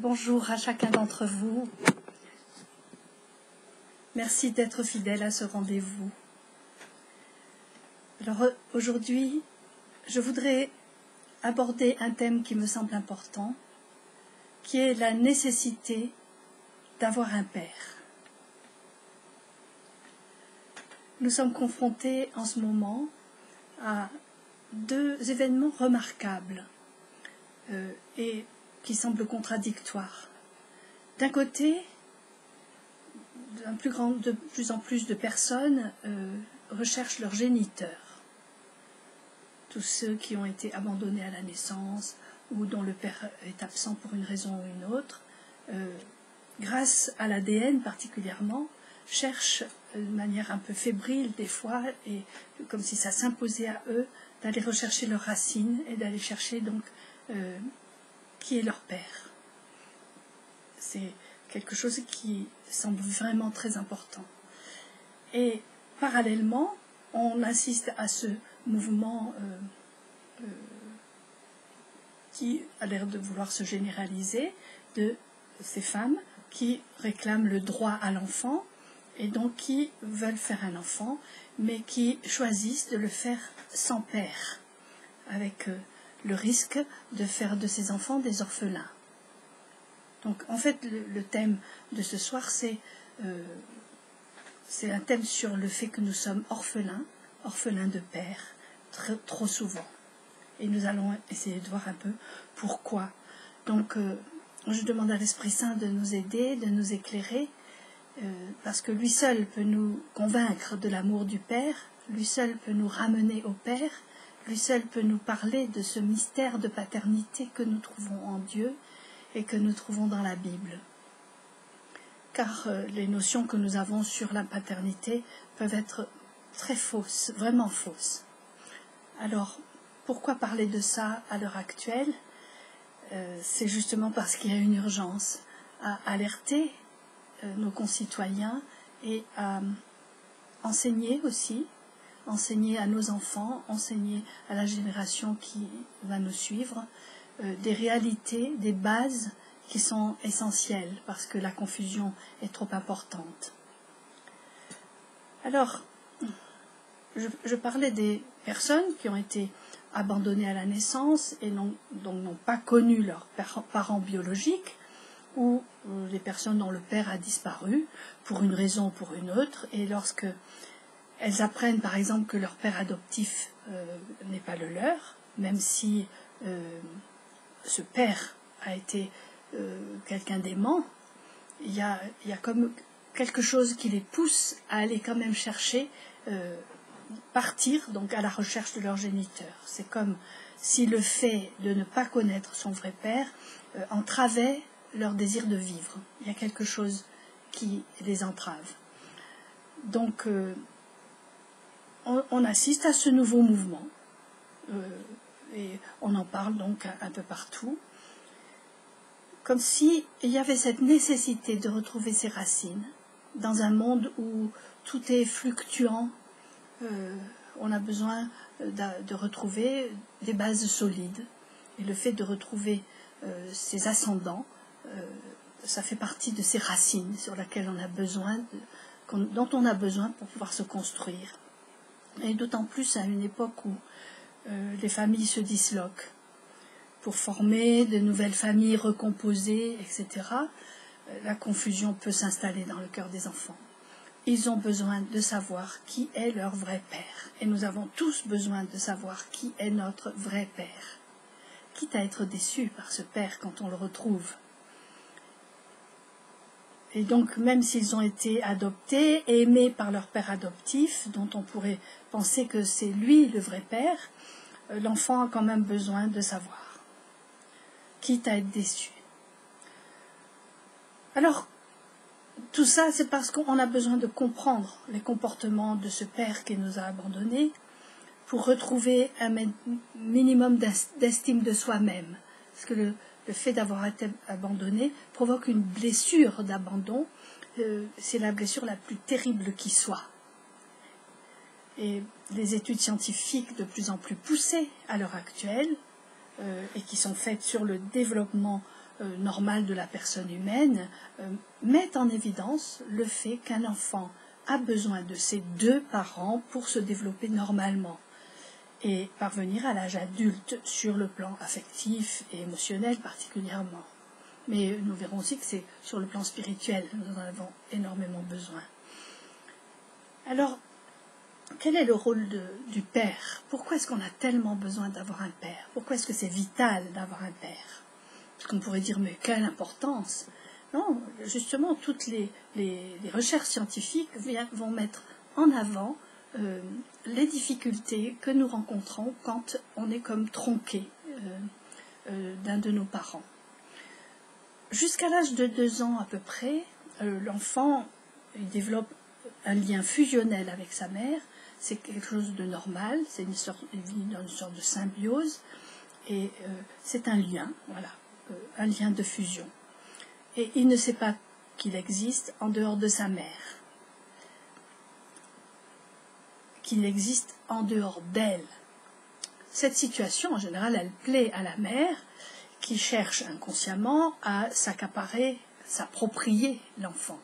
Bonjour à chacun d'entre vous. Merci d'être fidèle à ce rendez-vous. Alors aujourd'hui, je voudrais aborder un thème qui me semble important, qui est la nécessité d'avoir un père. Nous sommes confrontés en ce moment à deux événements remarquables et qui semblent contradictoires. D'un côté, de plus en plus de personnes recherchent leur géniteur. Tous ceux qui ont été abandonnés à la naissance ou dont le père est absent pour une raison ou une autre, grâce à l'ADN particulièrement, cherchent de manière un peu fébrile des fois, et comme si ça s'imposait à eux, d'aller rechercher leurs racines et d'aller chercher donc qui est leur père. C'est quelque chose qui semble vraiment très important. Et parallèlement, on assiste à ce mouvement qui a l'air de vouloir se généraliser, de ces femmes qui réclament le droit à l'enfant et donc qui veulent faire un enfant, mais qui choisissent de le faire sans père, avec le risque de faire de ces enfants des orphelins. Donc en fait, le thème de ce soir, c'est un thème sur le fait que nous sommes orphelins de père, trop souvent. Et nous allons essayer de voir un peu pourquoi. Donc je demande à l'Esprit Saint de nous aider, de nous éclairer, parce que lui seul peut nous convaincre de l'amour du Père, lui seul peut nous ramener au Père, lui seul peut nous parler de ce mystère de paternité que nous trouvons en Dieu et que nous trouvons dans la Bible. Car les notions que nous avons sur la paternité peuvent être très fausses, vraiment fausses. Alors, pourquoi parler de ça à l'heure actuelle ? C'est justement parce qu'il y a une urgence à alerter nos concitoyens et à enseigner aussi, enseigner à nos enfants, enseigner à la génération qui va nous suivre, des réalités, des bases qui sont essentielles parce que la confusion est trop importante. Alors, je parlais des personnes qui ont été abandonnés à la naissance et donc n'ont pas connu leurs parents biologiques, ou les personnes dont le père a disparu pour une raison ou pour une autre, et lorsque elles apprennent par exemple que leur père adoptif n'est pas le leur, même si ce père a été quelqu'un d'aimant, il y a comme quelque chose qui les pousse à aller quand même chercher partir donc à la recherche de leur géniteur. C'est comme si le fait de ne pas connaître son vrai père entravait leur désir de vivre. Il y a quelque chose qui les entrave. Donc on assiste à ce nouveau mouvement et on en parle donc un peu partout, comme s'il y avait cette nécessité de retrouver ses racines dans un monde où tout est fluctuant. On a besoin de retrouver des bases solides. Et le fait de retrouver ses ascendants, ça fait partie de ces racines sur lesquelles on a besoin, dont on a besoin pour pouvoir se construire. Et d'autant plus à une époque où les familles se disloquent pour former de nouvelles familles recomposées, etc. La confusion peut s'installer dans le cœur des enfants. Ils ont besoin de savoir qui est leur vrai père. Et nous avons tous besoin de savoir qui est notre vrai père. Quitte à être déçus par ce père quand on le retrouve. Et donc, même s'ils ont été adoptés, aimés par leur père adoptif, dont on pourrait penser que c'est lui le vrai père, l'enfant a quand même besoin de savoir. Quitte à être déçu. Alors, tout ça, c'est parce qu'on a besoin de comprendre les comportements de ce père qui nous a abandonnés pour retrouver un minimum d'estime de soi-même. Parce que le fait d'avoir été abandonné provoque une blessure d'abandon. C'est la blessure la plus terrible qui soit. Et les études scientifiques de plus en plus poussées à l'heure actuelle et qui sont faites sur le développement normale de la personne humaine, mettent en évidence le fait qu'un enfant a besoin de ses deux parents pour se développer normalement et parvenir à l'âge adulte sur le plan affectif et émotionnel particulièrement. Mais nous verrons aussi que c'est sur le plan spirituel, nous en avons énormément besoin. Alors, quel est le rôle du père? Pourquoi est-ce qu'on a tellement besoin d'avoir un père? Pourquoi est-ce que c'est vital d'avoir un père? Parce qu'on pourrait dire, mais quelle importance! Non, justement, toutes les recherches scientifiques vont mettre en avant les difficultés que nous rencontrons quand on est comme tronqué d'un de nos parents. Jusqu'à l'âge de 2 ans à peu près, l'enfant il développe un lien fusionnel avec sa mère. C'est quelque chose de normal, il vit dans une sorte de symbiose, et c'est un lien, voilà, un lien de fusion. Et il ne sait pas qu'il existe en dehors de sa mère, qu'il existe en dehors d'elle. Cette situation, en général, elle plaît à la mère, qui cherche inconsciemment à s'accaparer, s'approprier l'enfant.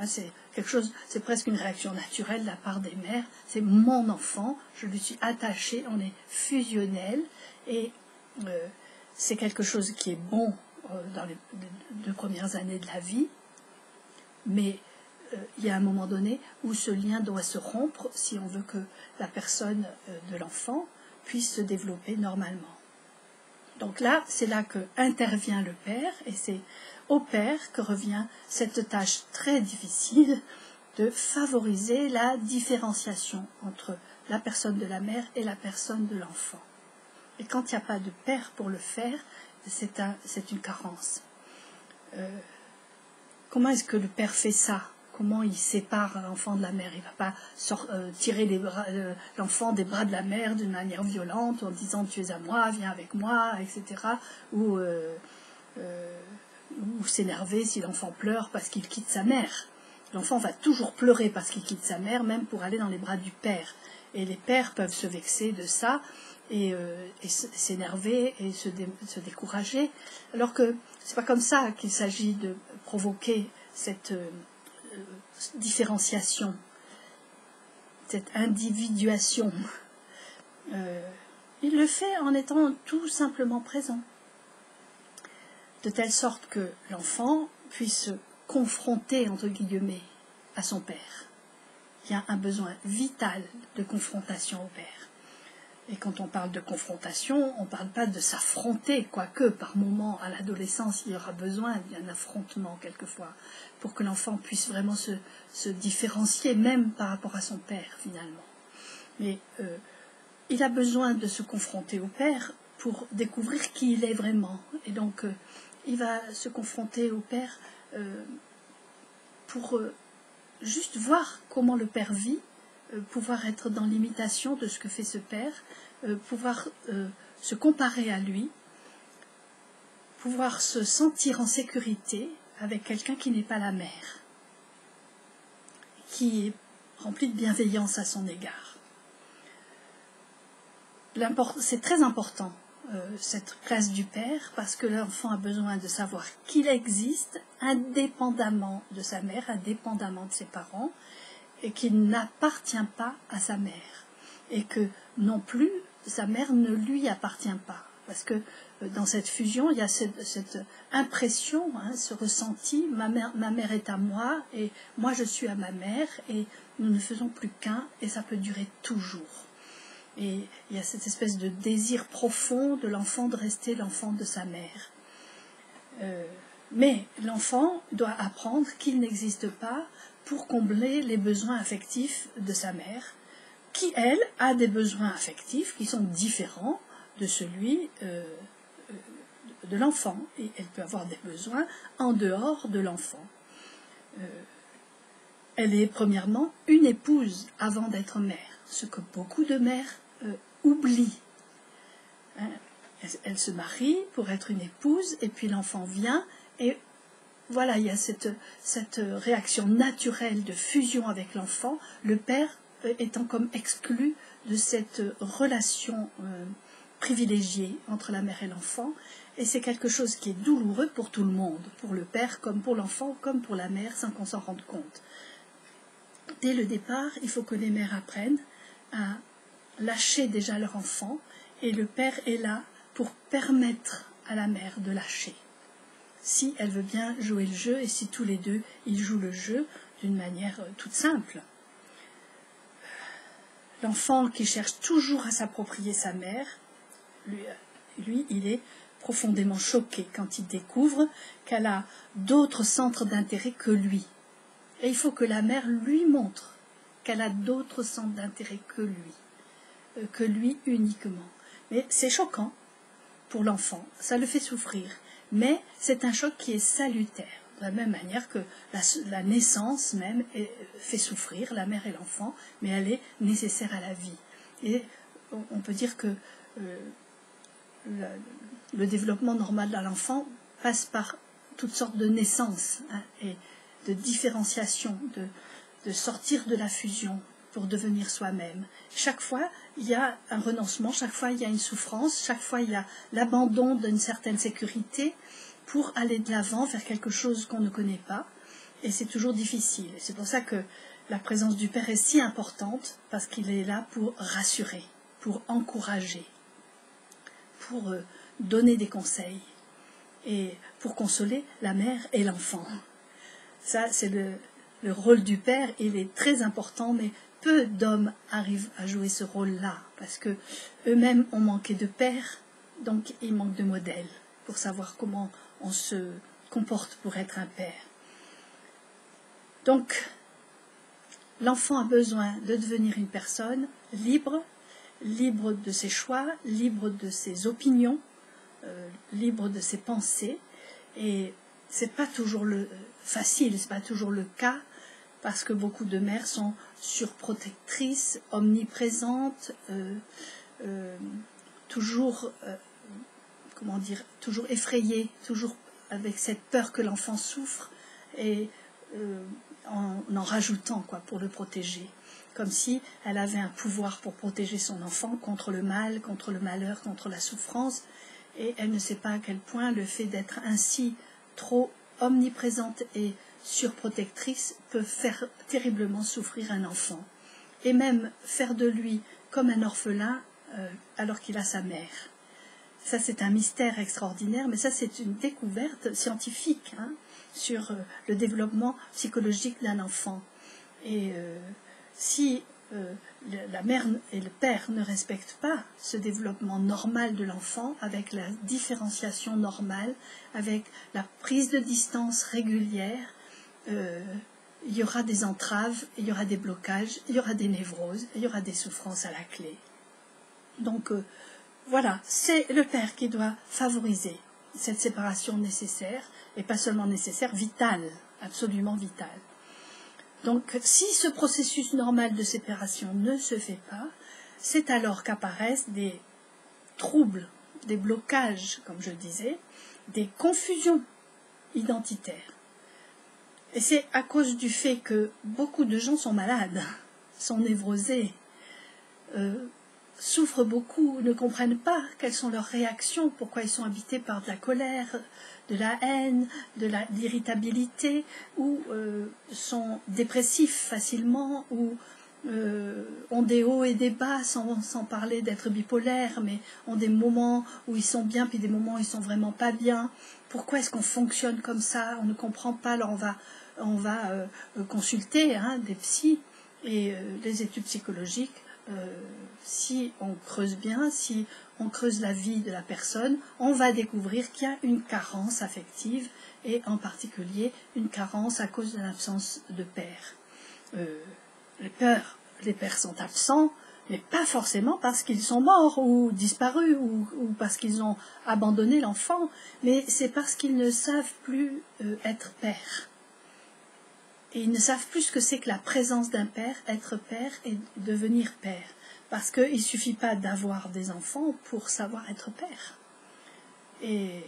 C'est quelque chose, c'est presque une réaction naturelle de la part des mères. C'est mon enfant, je lui suis attachée, on est fusionnel, et c'est quelque chose qui est bon dans les 2 premières années de la vie, mais il y a un moment donné où ce lien doit se rompre si on veut que la personne de l'enfant puisse se développer normalement. Donc là, c'est là que intervient le père, et c'est au père que revient cette tâche très difficile de favoriser la différenciation entre la personne de la mère et la personne de l'enfant. Et quand il n'y a pas de père pour le faire, c'est une carence. Comment est-ce que le père fait ça? Comment il sépare l'enfant de la mère? Il ne va pas tirer l'enfant des bras de la mère d'une manière violente en disant « tu es à moi, viens avec moi », etc. Ou s'énerver si l'enfant pleure parce qu'il quitte sa mère. L'enfant va toujours pleurer parce qu'il quitte sa mère, même pour aller dans les bras du père. Et les pères peuvent se vexer de ça et s'énerver et se décourager, alors que c'est pas comme ça qu'il s'agit de provoquer cette différenciation, cette individuation. Il le fait en étant tout simplement présent, de telle sorte que l'enfant puisse se confronter, entre guillemets, à son père. Il y a un besoin vital de confrontation au père. Et quand on parle de confrontation, on ne parle pas de s'affronter, quoique par moment, à l'adolescence, il y aura besoin d'un affrontement quelquefois, pour que l'enfant puisse vraiment se différencier, même par rapport à son père, finalement. Mais il a besoin de se confronter au père pour découvrir qui il est vraiment. Et donc, il va se confronter au père pour juste voir comment le père vit, pouvoir être dans l'imitation de ce que fait ce père, pouvoir se comparer à lui, pouvoir se sentir en sécurité avec quelqu'un qui n'est pas la mère, qui est rempli de bienveillance à son égard. C'est très important, cette place du père, parce que l'enfant a besoin de savoir qu'il existe indépendamment de sa mère, indépendamment de ses parents, et qu'il n'appartient pas à sa mère, et que non plus sa mère ne lui appartient pas, parce que dans cette fusion il y a cette impression, ce ressenti, ma mère est à moi et moi je suis à ma mère, et nous ne faisons plus qu'un, et ça peut durer toujours. Et il y a cette espèce de désir profond de l'enfant de rester l'enfant de sa mère. Mais l'enfant doit apprendre qu'il n'existe pas pour combler les besoins affectifs de sa mère, qui, elle, a des besoins affectifs qui sont différents de celui de l'enfant. Et elle peut avoir des besoins en dehors de l'enfant. Elle est premièrement une épouse avant d'être mère, ce que beaucoup de mères oublient. Elle se marie pour être une épouse, et puis l'enfant vient, et voilà, il y a cette réaction naturelle de fusion avec l'enfant, le père étant comme exclu de cette relation privilégiée entre la mère et l'enfant, Et c'est quelque chose qui est douloureux pour tout le monde, pour le père comme pour l'enfant, comme pour la mère, sans qu'on s'en rende compte. Dès le départ, il faut que les mères apprennent à lâcher déjà leur enfant, et le père est là pour permettre à la mère de lâcher. Si elle veut bien jouer le jeu, et si tous les deux, ils jouent le jeu d'une manière toute simple. L'enfant qui cherche toujours à s'approprier sa mère, lui, il est profondément choqué quand il découvre qu'elle a d'autres centres d'intérêt que lui. Et il faut que la mère lui montre qu'elle a d'autres centres d'intérêt que lui uniquement. Mais c'est choquant pour l'enfant, ça le fait souffrir, mais c'est un choc qui est salutaire, de la même manière que la naissance même fait souffrir la mère et l'enfant, mais elle est nécessaire à la vie. Et on peut dire que le développement normal de l'enfant passe par toutes sortes de naissances, hein, et de différenciation, de sortir de la fusion pour devenir soi-même. Chaque fois, il y a un renoncement, chaque fois, il y a une souffrance, chaque fois, il y a l'abandon d'une certaine sécurité pour aller de l'avant vers quelque chose qu'on ne connaît pas. Et c'est toujours difficile. C'est pour ça que la présence du Père est si importante, parce qu'il est là pour rassurer, pour encourager, pour donner des conseils et pour consoler la mère et l'enfant. Ça, c'est le rôle du père, il est très important, mais peu d'hommes arrivent à jouer ce rôle-là, parce que eux-mêmes ont manqué de père, donc ils manquent de modèles pour savoir comment on se comporte pour être un père. Donc, l'enfant a besoin de devenir une personne libre, libre de ses choix, libre de ses opinions, libre de ses pensées, et c'est pas toujours facile, c'est pas toujours le cas, parce que beaucoup de mères sont surprotectrices, omniprésentes, toujours effrayées, toujours avec cette peur que l'enfant souffre, et en rajoutant pour le protéger, comme si elle avait un pouvoir pour protéger son enfant contre le mal, contre le malheur, contre la souffrance, et elle ne sait pas à quel point le fait d'être ainsi trop omniprésente et surprotectrice peut faire terriblement souffrir un enfant, et même faire de lui comme un orphelin alors qu'il a sa mère. Ça, c'est un mystère extraordinaire, mais ça, c'est une découverte scientifique, hein, sur le développement psychologique d'un enfant. Et si la mère et le père ne respectent pas ce développement normal de l'enfant, avec la différenciation normale, avec la prise de distance régulière, il y aura des entraves, il y aura des blocages, il y aura des névroses, il y aura des souffrances à la clé. Donc voilà, c'est le père qui doit favoriser cette séparation nécessaire, et pas seulement nécessaire, vitale, absolument vitale. Donc, si ce processus normal de séparation ne se fait pas, c'est alors qu'apparaissent des troubles, des blocages, comme je disais, des confusions identitaires. Et c'est à cause du fait que beaucoup de gens sont malades, sont névrosés, souffrent beaucoup, ne comprennent pas quelles sont leurs réactions, pourquoi ils sont habités par de la colère, de la haine, de l'irritabilité, ou sont dépressifs facilement, ou ont des hauts et des bas, sans parler d'être bipolaires, mais ont des moments où ils sont bien, puis des moments où ils sont vraiment pas bien. Pourquoi est-ce qu'on fonctionne comme ça? On ne comprend pas, alors on va consulter des psys, et les études psychologiques. Si on creuse bien, si on creuse la vie de la personne, on va découvrir qu'il y a une carence affective, et en particulier une carence à cause de l'absence de père. Les pères sont absents, mais pas forcément parce qu'ils sont morts ou disparus, ou parce qu'ils ont abandonné l'enfant, mais c'est parce qu'ils ne savent plus être père. Et ils ne savent plus ce que c'est que la présence d'un père, être père et devenir père. Parce qu'il ne suffit pas d'avoir des enfants pour savoir être père. Et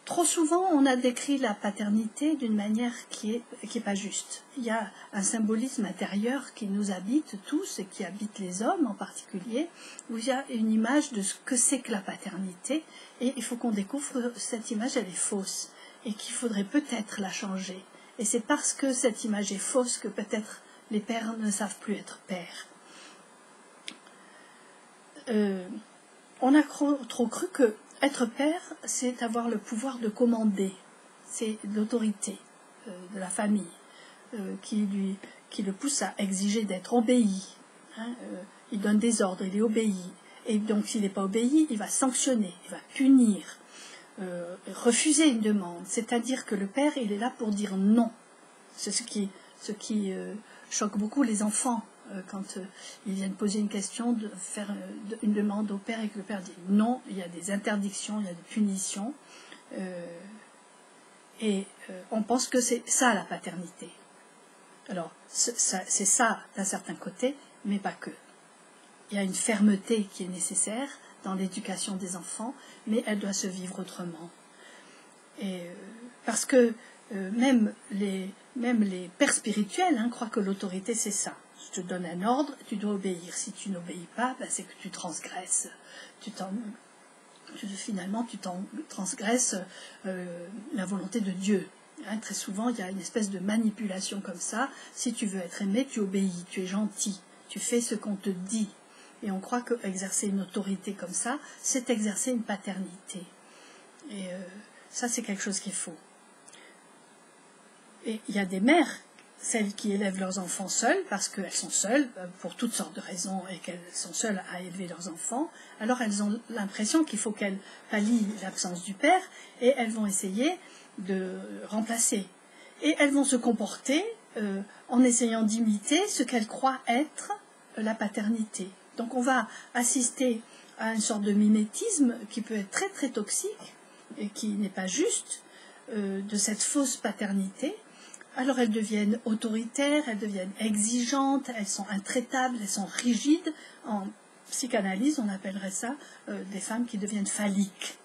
trop souvent, on a décrit la paternité d'une manière qui est pas juste. Il y a un symbolisme intérieur qui nous habite tous et qui habite les hommes en particulier, où il y a une image de ce que c'est que la paternité, et il faut qu'on découvre que cette image, elle est fausse, et qu'il faudrait peut-être la changer. Et c'est parce que cette image est fausse que peut-être les pères ne savent plus être pères. On a trop cru que être père, c'est avoir le pouvoir de commander, c'est l'autorité de la famille qui le pousse à exiger d'être obéi. Il donne des ordres, il est obéi. Et donc s'il n'est pas obéi, il va sanctionner, il va punir, refuser une demande. C'est-à-dire que le père, il est là pour dire non. C'est ce qui choque beaucoup les enfants. Quand ils viennent poser une question, de faire une demande au père et que le père dit non, il y a des interdictions, il y a des punitions. On pense que c'est ça la paternité. Alors, c'est ça d'un certain côté, mais pas que. Il y a une fermeté qui est nécessaire dans l'éducation des enfants, mais elle doit se vivre autrement. Parce que même les pères spirituels croient que l'autorité c'est ça. Je te donne un ordre, tu dois obéir. Si tu n'obéis pas, c'est que tu transgresses. Finalement, tu transgresses la volonté de Dieu. Très souvent, il y a une espèce de manipulation comme ça. Si tu veux être aimé, tu obéis, tu es gentil, tu fais ce qu'on te dit. Et on croit qu'exercer une autorité comme ça, c'est exercer une paternité. Et ça, c'est quelque chose qui est faux. Et il y a des mères, celles qui élèvent leurs enfants seules, parce qu'elles sont seules, pour toutes sortes de raisons, et qu'elles sont seules à élever leurs enfants, alors elles ont l'impression qu'il faut qu'elles pallient l'absence du père, et elles vont essayer de remplacer. Et elles vont se comporter en essayant d'imiter ce qu'elles croient être la paternité. Donc on va assister à une sorte de mimétisme qui peut être très très toxique, et qui n'est pas juste, de cette fausse paternité. Alors elles deviennent autoritaires, elles deviennent exigeantes, elles sont intraitables, elles sont rigides. En psychanalyse, on appellerait ça des femmes qui deviennent phalliques.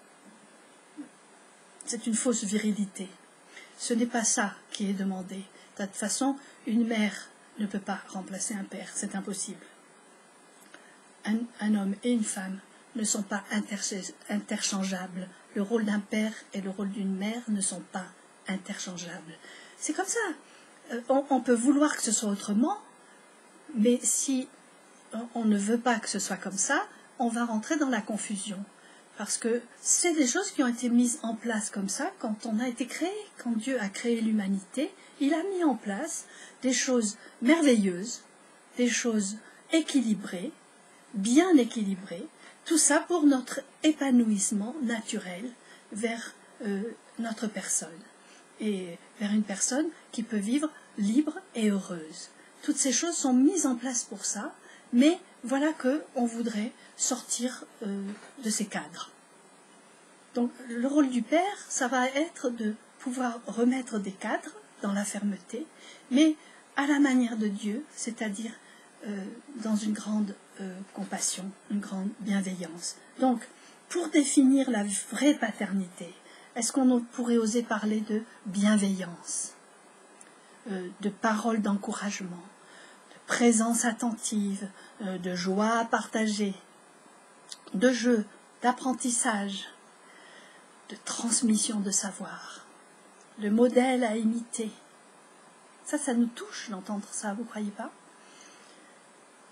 C'est une fausse virilité. Ce n'est pas ça qui est demandé. De toute façon, une mère ne peut pas remplacer un père, c'est impossible. Un homme et une femme ne sont pas interchangeables. Le rôle d'un père et le rôle d'une mère ne sont pas interchangeables. C'est comme ça. On peut vouloir que ce soit autrement, mais si on ne veut pas que ce soit comme ça, on va rentrer dans la confusion. Parce que c'est des choses qui ont été mises en place comme ça quand on a été créé, quand Dieu a créé l'humanité. Il a mis en place des choses merveilleuses, des choses équilibrées, bien équilibrées, tout ça pour notre épanouissement naturel vers notre personne. Et vers une personne qui peut vivre libre et heureuse. Toutes ces choses sont mises en place pour ça, mais voilà qu'on voudrait sortir de ces cadres. Donc le rôle du père, ça va être de pouvoir remettre des cadres dans la fermeté, mais à la manière de Dieu, c'est-à-dire dans une grande compassion, une grande bienveillance. Donc, pour définir la vraie paternité, est-ce qu'on pourrait oser parler de bienveillance, de paroles d'encouragement, de présence attentive, de joie à partager, de jeu, d'apprentissage, de transmission de savoir, de modèle à imiter? Ça nous touche d'entendre ça, vous ne croyez pas?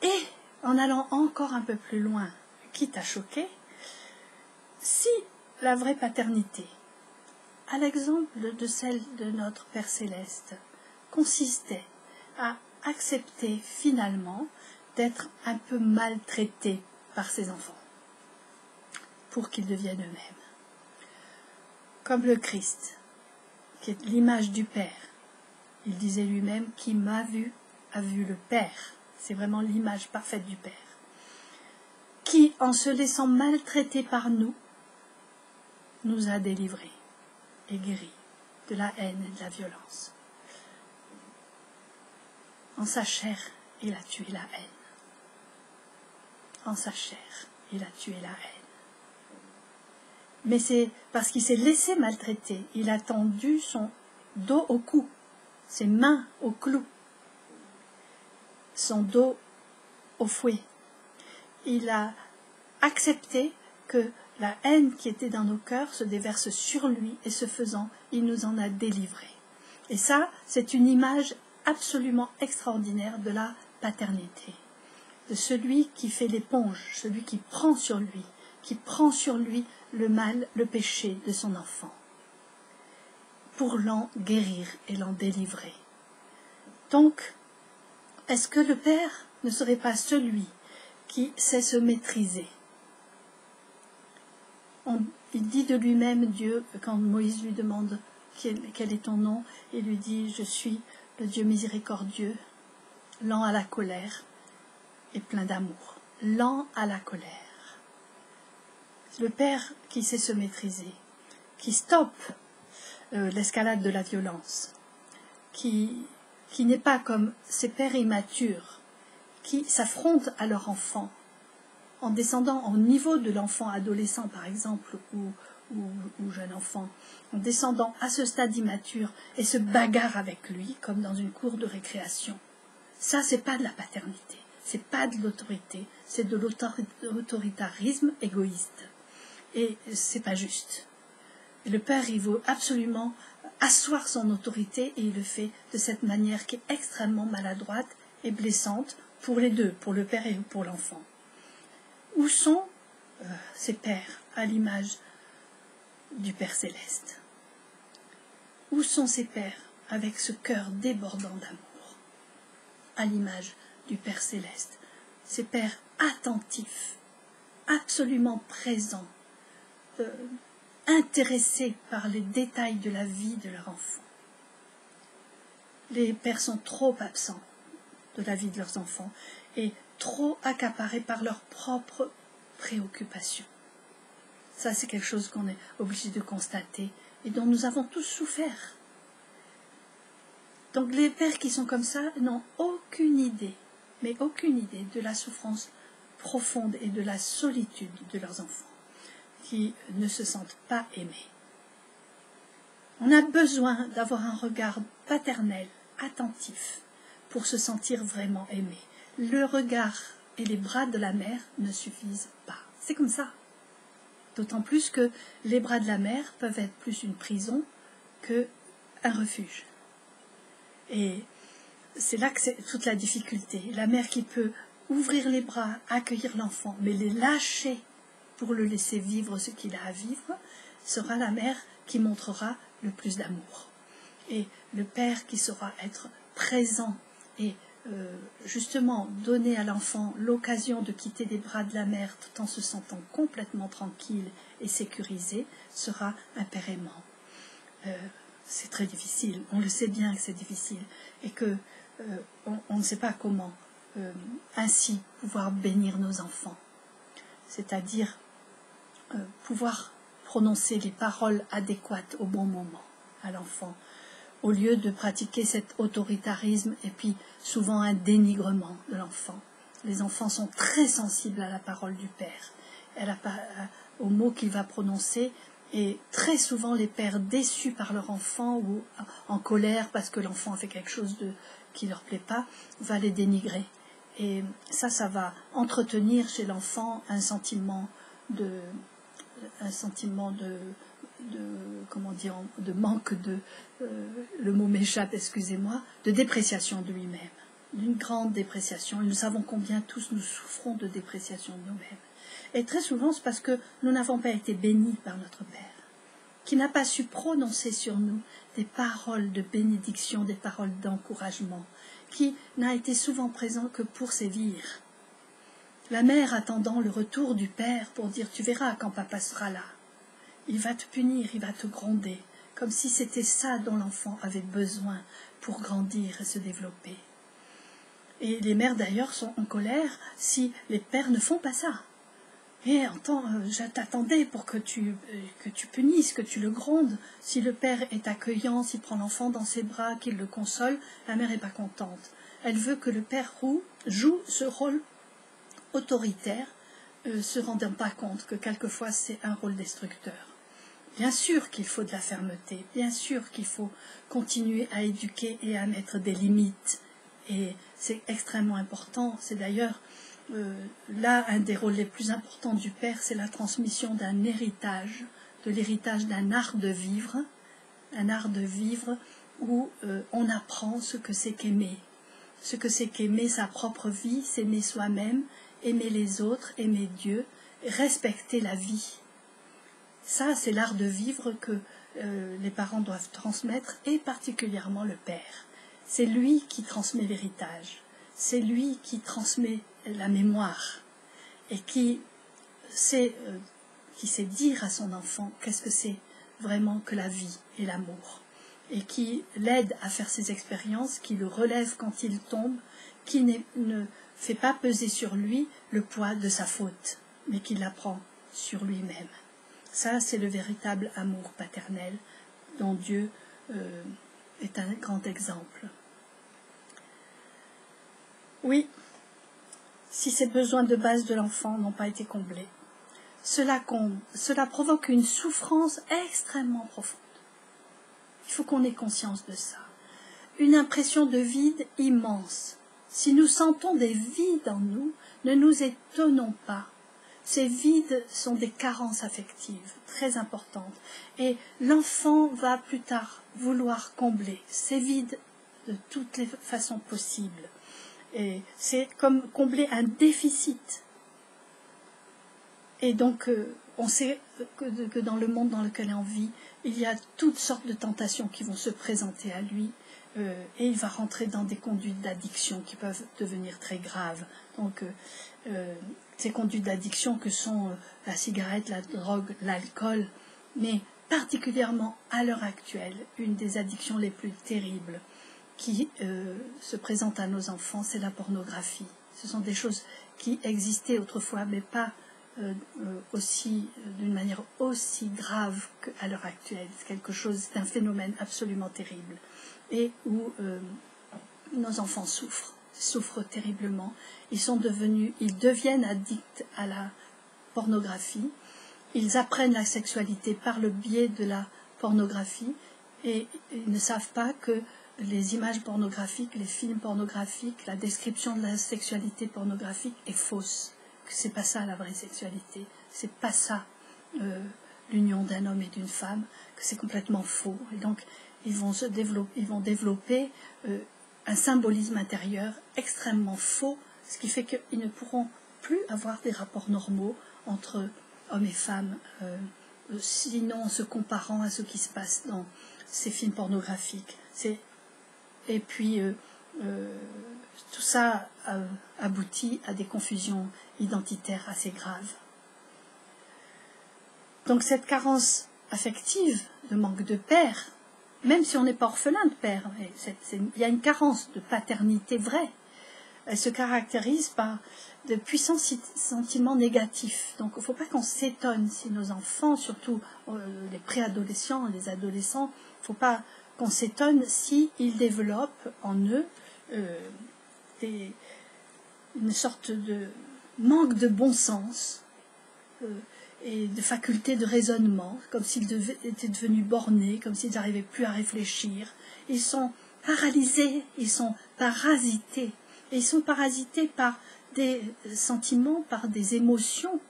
Et en allant encore un peu plus loin, quitte à choquer, si la vraie paternité, à l'exemple de celle de notre Père Céleste, consistait à accepter finalement d'être un peu maltraité par ses enfants pour qu'ils deviennent eux-mêmes. Comme le Christ, qui est l'image du Père. Il disait lui-même, qui m'a vu, a vu le Père. C'est vraiment l'image parfaite du Père. Qui, en se laissant maltraiter par nous, nous a délivrés et guéris de la haine et de la violence. En sa chair, il a tué la haine. En sa chair, il a tué la haine. Mais c'est parce qu'il s'est laissé maltraiter. Il a tendu son dos au cou, ses mains au clou, son dos au fouet. Il a accepté que la haine qui était dans nos cœurs se déverse sur lui, et ce faisant, il nous en a délivrés. Et ça, c'est une image absolument extraordinaire de la paternité, de celui qui fait l'éponge, celui qui prend sur lui le mal, le péché de son enfant, pour l'en guérir et l'en délivrer. Donc, est-ce que le Père ne serait pas celui qui sait se maîtriser? Il dit de lui-même, Dieu, quand Moïse lui demande quel est ton nom, il lui dit, je suis le Dieu miséricordieux, lent à la colère et plein d'amour. Lent à la colère. Le Père qui sait se maîtriser, qui stoppe l'escalade de la violence, qui n'est pas comme ces pères immatures, qui s'affrontent à leur enfant, en descendant au niveau de l'enfant adolescent par exemple, ou jeune enfant, en descendant à ce stade immature et se bagarre avec lui comme dans une cour de récréation. Ça, c'est pas de la paternité, c'est pas de l'autorité, c'est de l'autoritarisme égoïste. Et c'est pas juste. Et le Père, il veut absolument asseoir son autorité, et il le fait de cette manière qui est extrêmement maladroite et blessante pour les deux, pour le Père et pour l'enfant. Où sont ces pères à l'image du Père céleste? Où sont ces pères avec ce cœur débordant d'amour à l'image du Père céleste? Ces pères attentifs, absolument présents, intéressés par les détails de la vie de leur enfant. Les pères sont trop absents de la vie de leurs enfants et trop accaparés par leurs propres préoccupations. Ça, c'est quelque chose qu'on est obligé de constater et dont nous avons tous souffert. Donc les pères qui sont comme ça n'ont aucune idée, mais aucune idée de la souffrance profonde et de la solitude de leurs enfants, qui ne se sentent pas aimés. On a besoin d'avoir un regard paternel, attentif, pour se sentir vraiment aimé. Le regard et les bras de la mère ne suffisent pas. C'est comme ça. D'autant plus que les bras de la mère peuvent être plus une prison qu'un refuge. Et c'est là que c'est toute la difficulté. La mère qui peut ouvrir les bras, accueillir l'enfant, mais les lâcher pour le laisser vivre ce qu'il a à vivre, sera la mère qui montrera le plus d'amour. Et le père qui saura être présent et justement donner à l'enfant l'occasion de quitter les bras de la mère tout en se sentant complètement tranquille et sécurisé, sera un père aimant. C'est très difficile, on le sait bien que c'est difficile, et que on ne sait pas comment ainsi pouvoir bénir nos enfants, c'est-à-dire pouvoir prononcer les paroles adéquates au bon moment à l'enfant, au lieu de pratiquer cet autoritarisme et puis souvent un dénigrement de l'enfant. Les enfants sont très sensibles à la parole du père, aux mots qu'il va prononcer, et très souvent les pères déçus par leur enfant ou en colère parce que l'enfant a fait quelque chose qui ne leur plaît pas, va les dénigrer. Et ça va entretenir chez l'enfant un sentiment de manque le mot m'échappe, excusez-moi, de dépréciation de lui-même, d'une grande dépréciation. Et nous savons combien tous nous souffrons de dépréciation de nous-mêmes. Et très souvent, c'est parce que nous n'avons pas été bénis par notre Père, qui n'a pas su prononcer sur nous des paroles de bénédiction, des paroles d'encouragement, qui n'a été souvent présent que pour sévir. La mère attendant le retour du Père pour dire « tu verras quand papa sera là ». Il va te punir, il va te gronder, comme si c'était ça dont l'enfant avait besoin pour grandir et se développer. Et les mères d'ailleurs sont en colère si les pères ne font pas ça. Et je t'attendais pour que tu punisses, que tu le grondes. Si le père est accueillant, s'il prend l'enfant dans ses bras, qu'il le console, la mère n'est pas contente. Elle veut que le père joue ce rôle autoritaire, se rendant pas compte que quelquefois c'est un rôle destructeur. Bien sûr qu'il faut de la fermeté, bien sûr qu'il faut continuer à éduquer et à mettre des limites. Et c'est extrêmement important. C'est d'ailleurs là un des rôles les plus importants du père, c'est la transmission d'un héritage, de l'héritage d'un art de vivre, un art de vivre où on apprend ce que c'est qu'aimer. Ce que c'est qu'aimer sa propre vie, s'aimer soi-même, aimer les autres, aimer Dieu, respecter la vie. Ça, c'est l'art de vivre que les parents doivent transmettre, et particulièrement le père. C'est lui qui transmet l'héritage, c'est lui qui transmet la mémoire, et qui sait dire à son enfant qu'est-ce que c'est vraiment que la vie et l'amour, et qui l'aide à faire ses expériences, qui le relève quand il tombe, qui ne fait pas peser sur lui le poids de sa faute, mais qui la prend sur lui-même. Ça, c'est le véritable amour paternel dont Dieu est un grand exemple. Oui, si ces besoins de base de l'enfant n'ont pas été comblés, cela provoque une souffrance extrêmement profonde. Il faut qu'on ait conscience de ça. Une impression de vide immense. Si nous sentons des vides en nous, ne nous étonnons pas. Ces vides sont des carences affectives très importantes. Et l'enfant va plus tard vouloir combler ces vides de toutes les façons possibles. Et c'est comme combler un déficit. Et donc, on sait que dans le monde dans lequel on vit, il y a toutes sortes de tentations qui vont se présenter à lui, et il va rentrer dans des conduites d'addiction qui peuvent devenir très graves. Donc, ces conduites d'addiction que sont la cigarette, la drogue, l'alcool, mais particulièrement à l'heure actuelle, une des addictions les plus terribles qui se présente à nos enfants, c'est la pornographie. Ce sont des choses qui existaient autrefois, mais pas d'une manière aussi grave qu'à l'heure actuelle. C'est quelque chose, c'est un phénomène absolument terrible, et où nos enfants souffrent terriblement. Ils deviennent addicts à la pornographie. Ils apprennent la sexualité par le biais de la pornographie, et ils ne savent pas que les images pornographiques, les films pornographiques, la description de la sexualité pornographique est fausse, que c'est pas ça la vraie sexualité, c'est pas ça l'union d'un homme et d'une femme, que c'est complètement faux. Et donc ils vont développer un symbolisme intérieur extrêmement faux, ce qui fait qu'ils ne pourront plus avoir des rapports normaux entre hommes et femmes, sinon en se comparant à ce qui se passe dans ces films pornographiques. Et puis, tout ça aboutit à des confusions identitaires assez graves. Donc cette carence affective, le manque de père, même si on n'est pas orphelin de père, il y a une carence de paternité vraie. Elle se caractérise par de puissants sentiments négatifs. Donc il ne faut pas qu'on s'étonne si nos enfants, surtout les préadolescents, les adolescents, il ne faut pas qu'on s'étonne s'ils développent en eux une sorte de manque de bon sens et de faculté de raisonnement, comme s'ils étaient devenus bornés, comme s'ils n'arrivaient plus à réfléchir. Ils sont paralysés, ils sont parasités. Et ils sont parasités par des sentiments, par des émotions,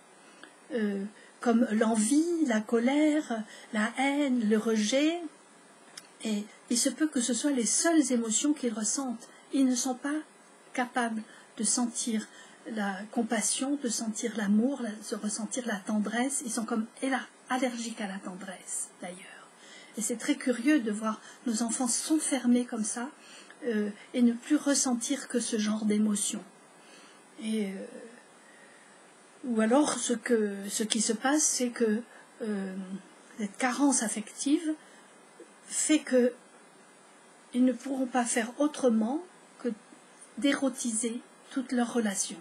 comme l'envie, la colère, la haine, le rejet. Et il se peut que ce soit les seules émotions qu'ils ressentent. Ils ne sont pas capables de sentir la compassion, de sentir l'amour, de ressentir la tendresse. Ils sont comme allergiques à la tendresse, d'ailleurs. Et c'est très curieux de voir nos enfants s'enfermer comme ça et ne plus ressentir que ce genre d'émotions. Ou alors, ce qui se passe, c'est que cette carence affective fait qu'ils ne pourront pas faire autrement que d'érotiser toutes leurs relations.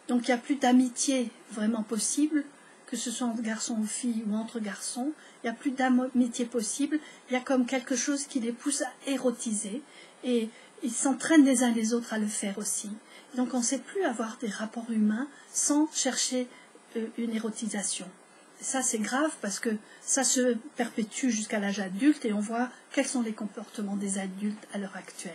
Donc il n'y a plus d'amitié vraiment possible, que ce soit entre garçons ou filles ou entre garçons, il n'y a plus d'amitié possible, il y a comme quelque chose qui les pousse à érotiser, et ils s'entraînent les uns les autres à le faire aussi. Donc on ne sait plus avoir des rapports humains sans chercher une érotisation. ça c'est grave parce que ça se perpétue jusqu'à l'âge adulte et on voit quels sont les comportements des adultes à l'heure actuelle.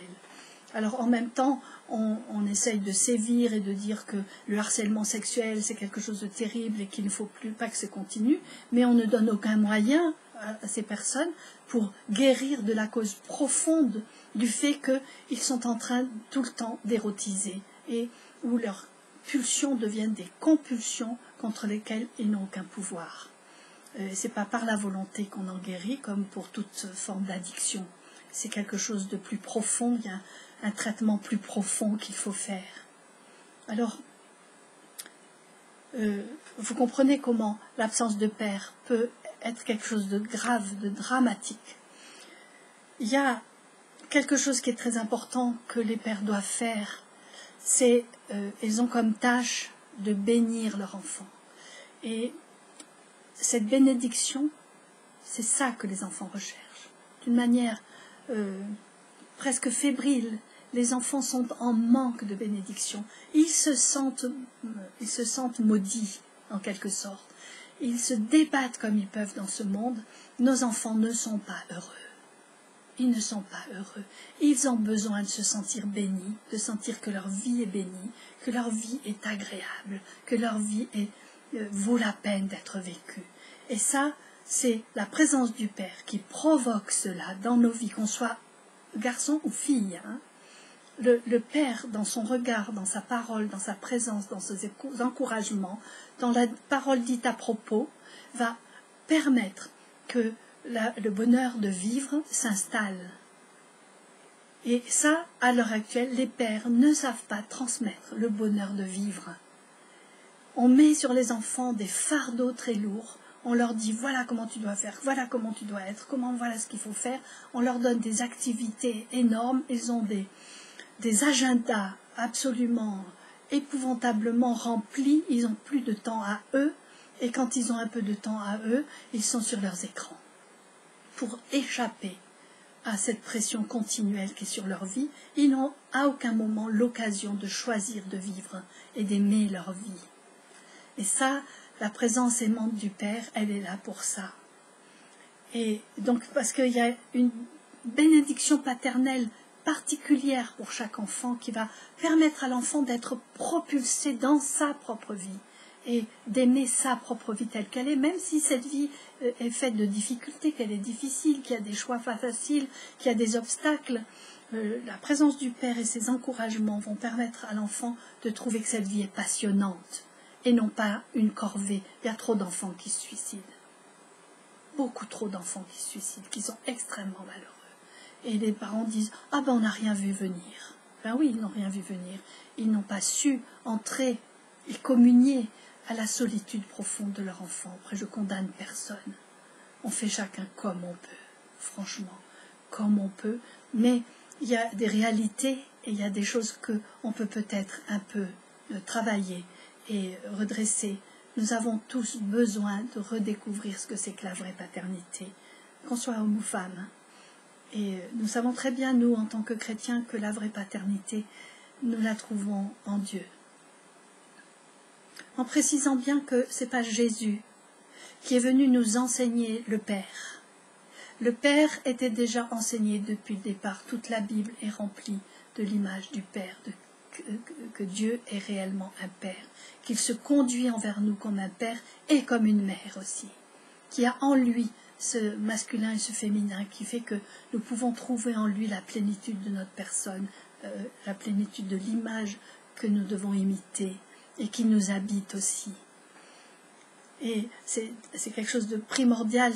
Alors en même temps, on essaye de sévir et de dire que le harcèlement sexuel c'est quelque chose de terrible et qu'il ne faut plus pas que ça continue, mais on ne donne aucun moyen à ces personnes pour guérir de la cause profonde du fait qu'ils sont en train tout le temps d'érotiser et où leurs pulsions deviennent des compulsions contre lesquelles ils n'ont aucun pouvoir. Ce n'est pas par la volonté qu'on en guérit comme pour toute forme d'addiction. C'est quelque chose de plus profond, il y a un traitement plus profond qu'il faut faire. Alors, vous comprenez comment l'absence de père peut être quelque chose de grave, de dramatique. Il y a quelque chose qui est très important que les pères doivent faire, c'est ils ont comme tâche de bénir leur enfant. Et cette bénédiction, c'est ça que les enfants recherchent. D'une manière presque fébrile, les enfants sont en manque de bénédiction. Ils se sentent maudits, en quelque sorte. Ils se débattent comme ils peuvent dans ce monde. Nos enfants ne sont pas heureux. Ils ne sont pas heureux. Ils ont besoin de se sentir bénis, de sentir que leur vie est bénie, que leur vie est agréable, que leur vie vaut la peine d'être vécue. Et ça, c'est la présence du Père qui provoque cela dans nos vies, qu'on soit garçon ou fille. Le Père, dans son regard, dans sa parole, dans sa présence, dans ses encouragements, dans la parole dite à propos, va permettre que le bonheur de vivre s'installe. Et ça, à l'heure actuelle, les pères ne savent pas transmettre le bonheur de vivre. On met sur les enfants des fardeaux très lourds. On leur dit voilà comment tu dois faire, voilà comment tu dois être, voilà ce qu'il faut faire. On leur donne des activités énormes. Ils ont des agendas absolument épouvantablement remplis. Ils n'ont plus de temps à eux. Et quand ils ont un peu de temps à eux, ils sont sur leurs écrans pour échapper à cette pression continuelle qui est sur leur vie. Ils n'ont à aucun moment l'occasion de choisir de vivre et d'aimer leur vie. Et ça, la présence aimante du Père, elle est là pour ça. Et donc, parce qu'il y a une bénédiction paternelle particulière pour chaque enfant qui va permettre à l'enfant d'être propulsé dans sa propre vie et d'aimer sa propre vie telle qu'elle est, même si cette vie est faite de difficultés, qu'elle est difficile, qu'il y a des choix pas faciles, qu'il y a des obstacles. La présence du Père et ses encouragements vont permettre à l'enfant de trouver que cette vie est passionnante et non pas une corvée. Il y a trop d'enfants qui se suicident. Beaucoup trop d'enfants qui se suicident, qui sont extrêmement malheureux. Et les parents disent « Ah ben on n'a rien vu venir ». Ben oui, ils n'ont rien vu venir. Ils n'ont pas su entrer et communier à la solitude profonde de leur enfant. Après, je condamne personne. On fait chacun comme on peut, franchement, comme on peut. Mais il y a des réalités et il y a des choses qu'on peut peut-être un peu travailler et redresser. Nous avons tous besoin de redécouvrir ce que c'est que la vraie paternité, qu'on soit homme ou femme. Et nous savons très bien, nous, en tant que chrétiens, que la vraie paternité, nous la trouvons en Dieu. En précisant bien que ce n'est pas Jésus qui est venu nous enseigner le Père. Le Père était déjà enseigné depuis le départ. Toute la Bible est remplie de l'image du Père, que Dieu est réellement un Père, qu'il se conduit envers nous comme un Père et comme une mère aussi, qui a en lui ce masculin et ce féminin qui fait que nous pouvons trouver en lui la plénitude de notre personne, la plénitude de l'image que nous devons imiter et qui nous habite aussi. Et c'est quelque chose de primordial,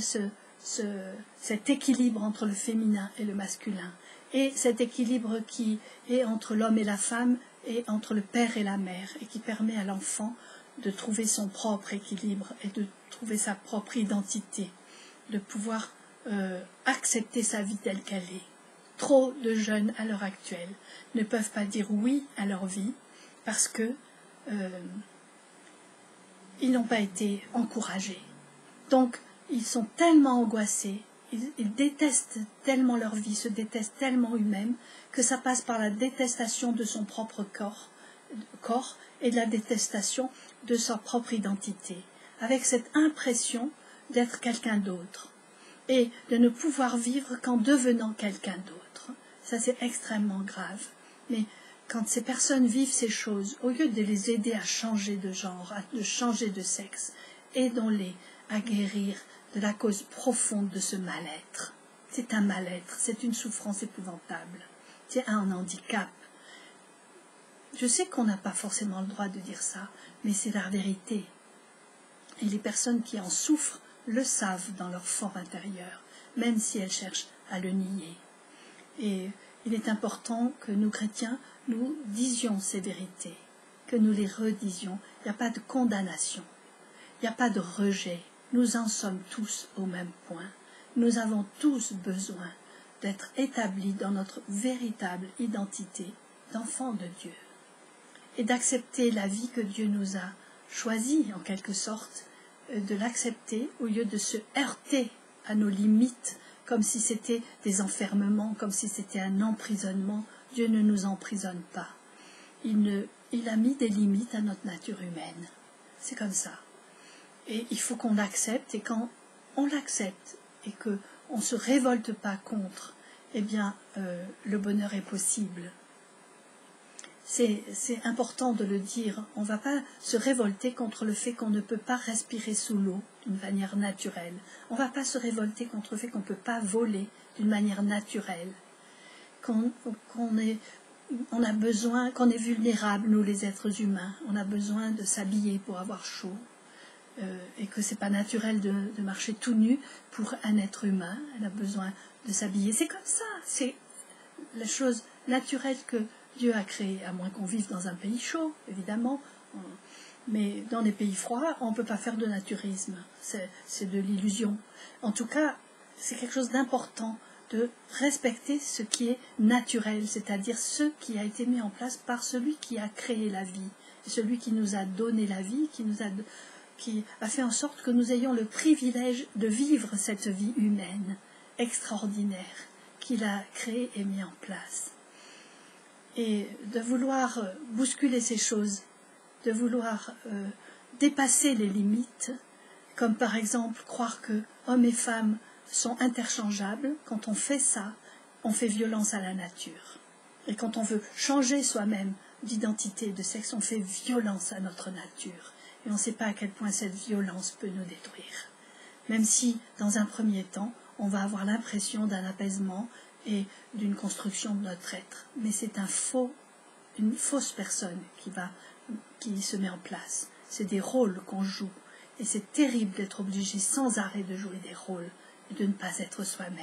cet équilibre entre le féminin et le masculin, et cet équilibre qui est entre l'homme et la femme, et entre le père et la mère, et qui permet à l'enfant de trouver son propre équilibre et de trouver sa propre identité, de pouvoir accepter sa vie telle qu'elle est. Trop de jeunes à l'heure actuelle ne peuvent pas dire oui à leur vie parce que ils n'ont pas été encouragés. Donc, ils sont tellement angoissés, ils détestent tellement leur vie, se détestent tellement eux-mêmes, que ça passe par la détestation de son propre corps et de la détestation de sa propre identité. avec cette impression d'être quelqu'un d'autre et de ne pouvoir vivre qu'en devenant quelqu'un d'autre. Ça, c'est extrêmement grave. Mais quand ces personnes vivent ces choses, au lieu de les aider à changer de genre, de changer de sexe, aidons-les à guérir de la cause profonde de ce mal-être. C'est un mal-être, c'est une souffrance épouvantable, c'est un handicap. Je sais qu'on n'a pas forcément le droit de dire ça, mais c'est la vérité. Et les personnes qui en souffrent le savent dans leur fort intérieur, même si elles cherchent à le nier. Et il est important que nous, chrétiens, nous disions ces vérités, que nous les redisions. Il n'y a pas de condamnation, il n'y a pas de rejet. Nous en sommes tous au même point. Nous avons tous besoin d'être établis dans notre véritable identité d'enfants de Dieu et d'accepter la vie que Dieu nous a choisie, en quelque sorte, de l'accepter au lieu de se heurter à nos limites comme si c'était des enfermements, comme si c'était un emprisonnement. Dieu ne nous emprisonne pas. Il a mis des limites à notre nature humaine. C'est comme ça. Et il faut qu'on l'accepte, et quand on l'accepte et qu'on ne se révolte pas contre, eh bien, le bonheur est possible. C'est important de le dire. On ne va pas se révolter contre le fait qu'on ne peut pas respirer sous l'eau d'une manière naturelle. On ne va pas se révolter contre le fait qu'on ne peut pas voler d'une manière naturelle. Qu'on a besoin, qu'on est vulnérable, nous les êtres humains. On a besoin de s'habiller pour avoir chaud. Et que ce n'est pas naturel de marcher tout nu pour un être humain. Elle a besoin de s'habiller. C'est comme ça. C'est la chose naturelle que Dieu a créée, à moins qu'on vive dans un pays chaud, évidemment. Mais dans les pays froids, on ne peut pas faire de naturisme. C'est de l'illusion. En tout cas, c'est quelque chose d'important de respecter ce qui est naturel, c'est-à-dire ce qui a été mis en place par celui qui a créé la vie, celui qui nous a donné la vie, qui a fait en sorte que nous ayons le privilège de vivre cette vie humaine extraordinaire qu'il a créée et mis en place. Et de vouloir bousculer ces choses, de vouloir dépasser les limites, comme par exemple croire que hommes et femmes sont interchangeables. Quand on fait ça, on fait violence à la nature. Et quand on veut changer soi-même d'identité, de sexe, on fait violence à notre nature. Et on ne sait pas à quel point cette violence peut nous détruire. Même si, dans un premier temps, on va avoir l'impression d'un apaisement et d'une construction de notre être. Mais c'est une fausse personne qui se met en place. C'est des rôles qu'on joue. Et c'est terrible d'être obligé sans arrêt de jouer des rôles et de ne pas être soi-même.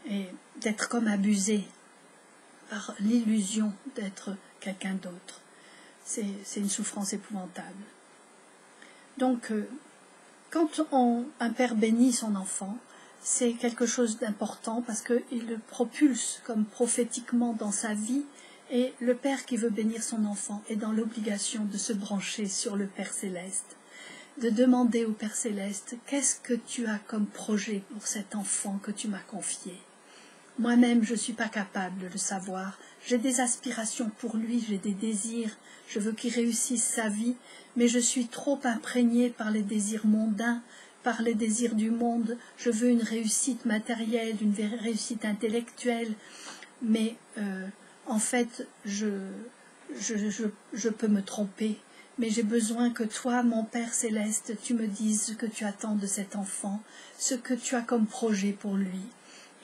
Et d'être comme abusé par l'illusion d'être quelqu'un d'autre. C'est une souffrance épouvantable. Donc, quand un père bénit son enfant, c'est quelque chose d'important parce qu'il le propulse comme prophétiquement dans sa vie, et le père qui veut bénir son enfant est dans l'obligation de se brancher sur le Père Céleste, de demander au Père Céleste « Qu'est-ce que tu as comme projet pour cet enfant que tu m'as confié ?» Moi-même, je ne suis pas capable de le savoir. J'ai des aspirations pour lui, j'ai des désirs. Je veux qu'il réussisse sa vie, mais je suis trop imprégnée par les désirs mondains, par les désirs du monde. Je veux une réussite matérielle, une réussite intellectuelle. Mais en fait, je peux me tromper. Mais j'ai besoin que toi, mon Père Céleste, tu me dises ce que tu attends de cet enfant, ce que tu as comme projet pour lui.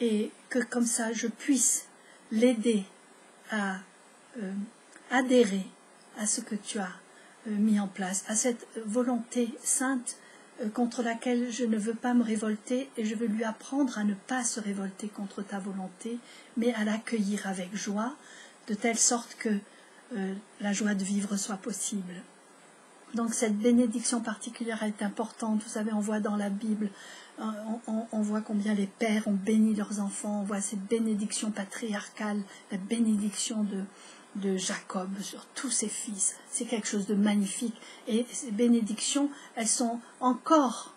Et que comme ça, je puisse l'aider à adhérer à ce que tu as mis en place, à cette volonté sainte contre laquelle je ne veux pas me révolter, et je veux lui apprendre à ne pas se révolter contre ta volonté, mais à l'accueillir avec joie, de telle sorte que la joie de vivre soit possible. Donc cette bénédiction particulière est importante. Vous savez, on voit dans la Bible, on voit combien les pères ont béni leurs enfants, on voit cette bénédiction patriarcale, la bénédiction de Jacob sur tous ses fils. C'est quelque chose de magnifique. Et ces bénédictions, elles sont encore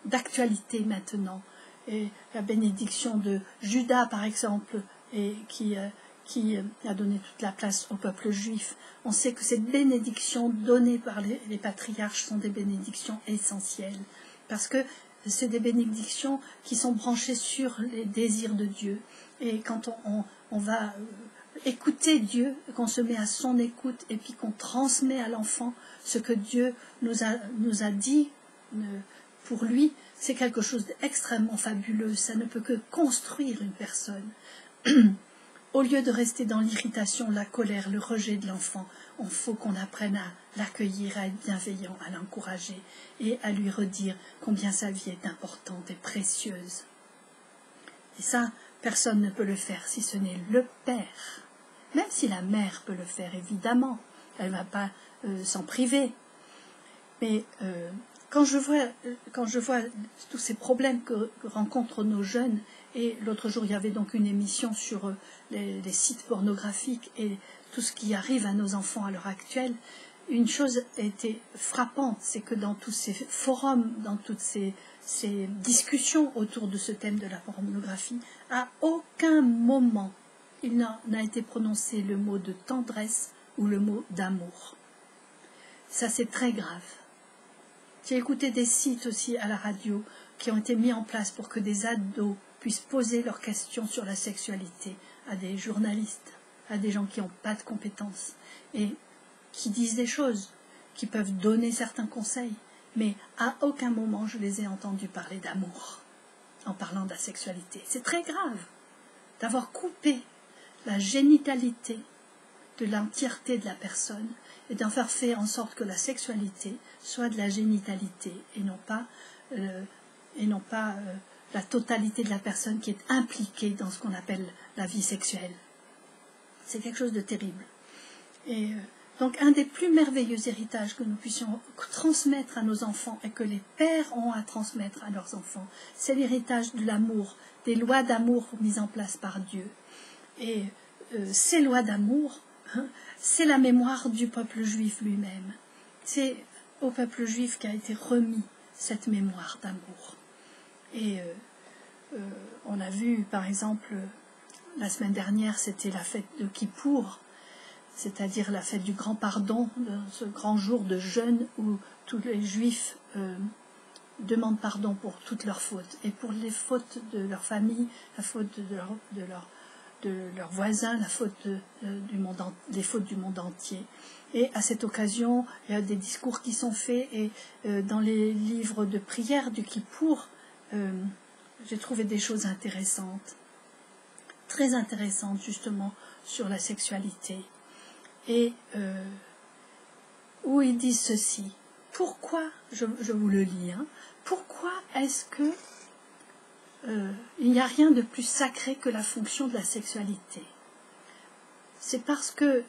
d'actualité maintenant. Et la bénédiction de Judas, par exemple, et qui qui a donné toute la place au peuple juif. On sait que ces bénédictions données par les patriarches sont des bénédictions essentielles, parce que c'est des bénédictions qui sont branchées sur les désirs de Dieu. Et quand on va écouter Dieu, qu'on se met à son écoute et puis qu'on transmet à l'enfant ce que Dieu nous a dit pour lui, c'est quelque chose d'extrêmement fabuleux. Ça ne peut que construire une personne. Au lieu de rester dans l'irritation, la colère, le rejet de l'enfant, il faut qu'on apprenne à l'accueillir, à être bienveillant, à l'encourager et à lui redire combien sa vie est importante et précieuse. Et ça, personne ne peut le faire si ce n'est le père. Même si la mère peut le faire, évidemment, elle ne va pas s'en priver. Mais quand je vois tous ces problèmes que rencontrent nos jeunes, et l'autre jour il y avait donc une émission sur les sites pornographiques et tout ce qui arrive à nos enfants à l'heure actuelle, une chose était frappante, c'est que dans tous ces forums, dans toutes ces discussions autour de ce thème de la pornographie, à aucun moment il n'a été prononcé le mot de tendresse ou le mot d'amour. Ça, c'est très grave. J'ai écouté des sites aussi à la radio qui ont été mis en place pour que des ados puissent poser leurs questions sur la sexualité à des journalistes, à des gens qui n'ont pas de compétences et qui disent des choses, qui peuvent donner certains conseils, mais à aucun moment je les ai entendus parler d'amour en parlant de la sexualité. C'est très grave d'avoir coupé la génitalité de l'entièreté de la personne et d'en faire en sorte que la sexualité soit de la génitalité et non pas la totalité de la personne qui est impliquée dans ce qu'on appelle la vie sexuelle. C'est quelque chose de terrible. Et donc un des plus merveilleux héritages que nous puissions transmettre à nos enfants et que les pères ont à transmettre à leurs enfants, c'est l'héritage de l'amour, des lois d'amour mises en place par Dieu. Et ces lois d'amour, c'est la mémoire du peuple juif lui-même. C'est au peuple juif qu'a été remis cette mémoire d'amour. Et on a vu, par exemple, la semaine dernière, c'était la fête de Kippour, c'est-à-dire la fête du grand pardon, ce grand jour de jeûne où tous les juifs demandent pardon pour toutes leurs fautes, et pour les fautes de leur famille, la faute de leurs voisins, la faute les fautes du monde entier. Et à cette occasion, il y a des discours qui sont faits, et dans les livres de prière du Kippour, j'ai trouvé des choses intéressantes, très intéressantes justement sur la sexualité, et où ils disent ceci. Pourquoi, je vous le lis, pourquoi est-ce que il n'y a rien de plus sacré que la fonction de la sexualité? C'est parce que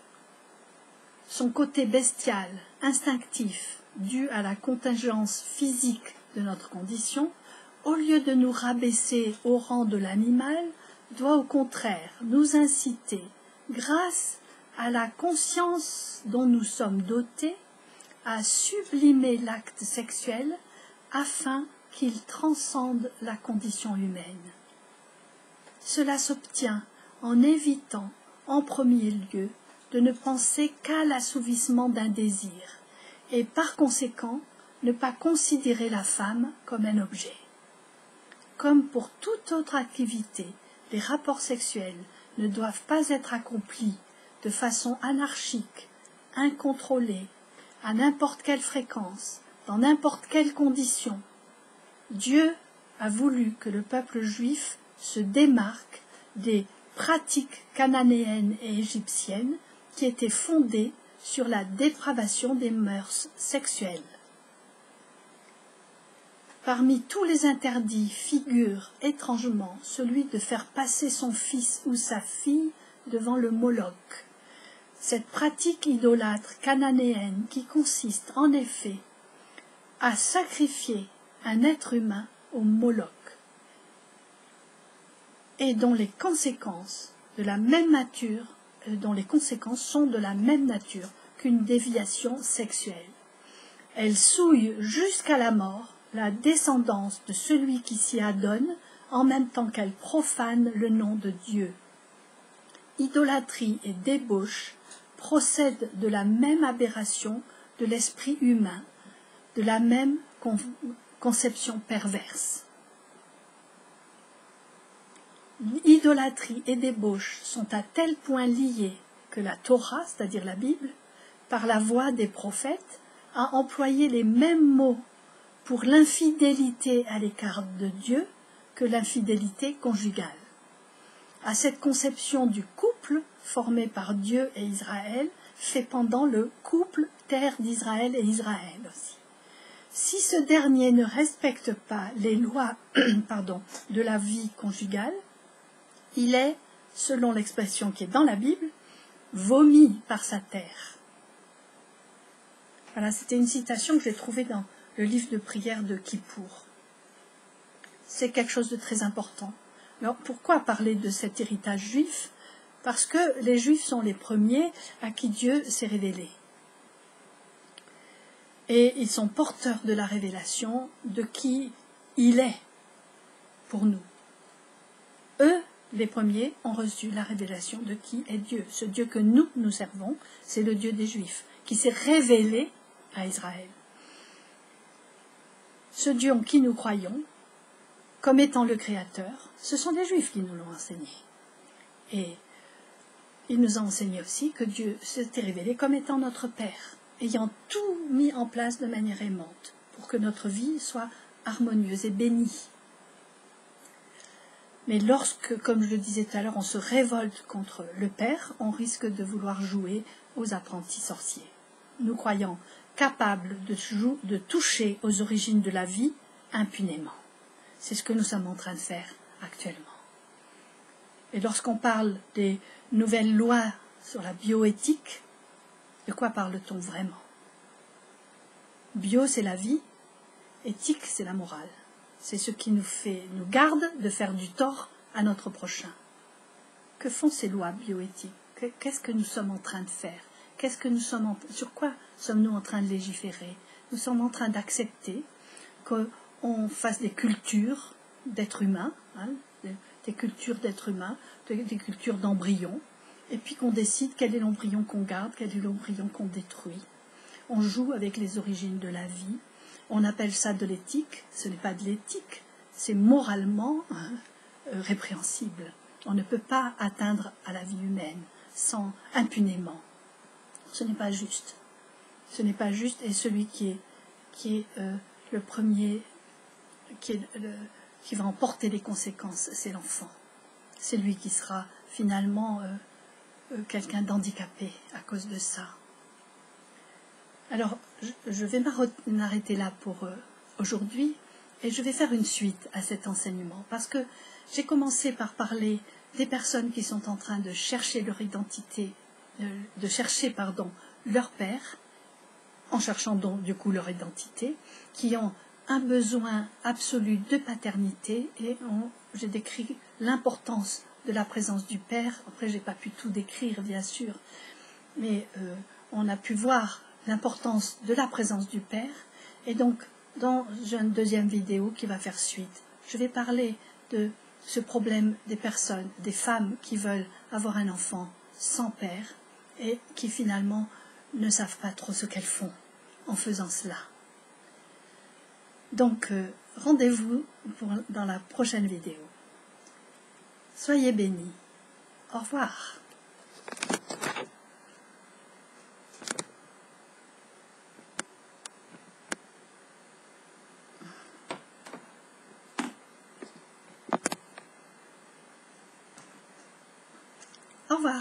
son côté bestial, instinctif, dû à la contingence physique de notre condition, au lieu de nous rabaisser au rang de l'animal, doit au contraire nous inciter, grâce à la conscience dont nous sommes dotés, à sublimer l'acte sexuel afin qu'il transcende la condition humaine. Cela s'obtient en évitant, en premier lieu, de ne penser qu'à l'assouvissement d'un désir, et par conséquent, ne pas considérer la femme comme un objet. Comme pour toute autre activité, les rapports sexuels ne doivent pas être accomplis de façon anarchique, incontrôlée, à n'importe quelle fréquence, dans n'importe quelle condition. Dieu a voulu que le peuple juif se démarque des pratiques cananéennes et égyptiennes qui étaient fondées sur la dépravation des mœurs sexuelles. Parmi tous les interdits figure étrangement celui de faire passer son fils ou sa fille devant le Moloch. Cette pratique idolâtre cananéenne qui consiste en effet à sacrifier un être humain au Moloch et dont les conséquences de la même nature, sont de la même nature qu'une déviation sexuelle. Elle souille jusqu'à la mort la descendance de celui qui s'y adonne, en même temps qu'elle profane le nom de Dieu. idolâtrie et débauche procèdent de la même aberration de l'esprit humain, de la même conception perverse. Idolâtrie et débauche sont à tel point liés que la Torah, c'est-à-dire la Bible, par la voix des prophètes, a employé les mêmes mots pour l'infidélité à l'égard de Dieu que l'infidélité conjugale. À cette conception du couple formé par Dieu et Israël fait pendant le couple terre d'Israël et Israël aussi. Si ce dernier ne respecte pas les lois de la vie conjugale, il est, selon l'expression qui est dans la Bible, vomi par sa terre. Voilà, c'était une citation que j'ai trouvée dans le livre de prière de Kippour. C'est quelque chose de très important. Alors, pourquoi parler de cet héritage juif? Parce que les Juifs sont les premiers à qui Dieu s'est révélé. Et ils sont porteurs de la révélation de qui il est pour nous. Eux, les premiers, ont reçu la révélation de qui est Dieu. Ce Dieu que nous servons, c'est le Dieu des Juifs, qui s'est révélé à Israël. Ce Dieu en qui nous croyons, comme étant le Créateur, ce sont les Juifs qui nous l'ont enseigné. Et il nous a enseigné aussi que Dieu s'était révélé comme étant notre Père, ayant tout mis en place de manière aimante, pour que notre vie soit harmonieuse et bénie. Mais lorsque, comme je le disais tout à l'heure, on se révolte contre le Père, on risque de vouloir jouer aux apprentis sorciers. Nous croyons capables de toucher aux origines de la vie impunément. C'est ce que nous sommes en train de faire actuellement. Et lorsqu'on parle des nouvelles lois sur la bioéthique, de quoi parle-t-on vraiment? Bio, c'est la vie, éthique, c'est la morale. C'est ce qui nous garde de faire du tort à notre prochain. Que font ces lois bioéthiques? Qu'est-ce que nous sommes en train de faire? Sur quoi sommes-nous en train de légiférer? Nous sommes en train d'accepter qu'on fasse des cultures d'êtres humains, des cultures d'êtres humains, des cultures d'embryons, et puis qu'on décide quel est l'embryon qu'on garde, quel est l'embryon qu'on détruit. On joue avec les origines de la vie. On appelle ça de l'éthique. Ce n'est pas de l'éthique, c'est moralement répréhensible. On ne peut pas atteindre à la vie humaine impunément. Ce n'est pas juste. Ce n'est pas juste, et celui qui est le premier, qui va en porter les conséquences, c'est l'enfant. C'est lui qui sera finalement quelqu'un d'handicapé à cause de ça. Alors, je vais m'arrêter là pour aujourd'hui, et je vais faire une suite à cet enseignement, parce que j'ai commencé par parler des personnes qui sont en train de chercher leur identité, leur père, en cherchant donc du coup leur identité, qui ont un besoin absolu de paternité, et j'ai décrit l'importance de la présence du père. Après, j'ai pas pu tout décrire, bien sûr, mais on a pu voir l'importance de la présence du père, et donc dans une deuxième vidéo qui va faire suite, je vais parler de ce problème des personnes, des femmes qui veulent avoir un enfant sans père et qui finalement ne savent pas trop ce qu'elles font en faisant cela. Donc, rendez-vous dans la prochaine vidéo. Soyez bénis. Au revoir. Au revoir.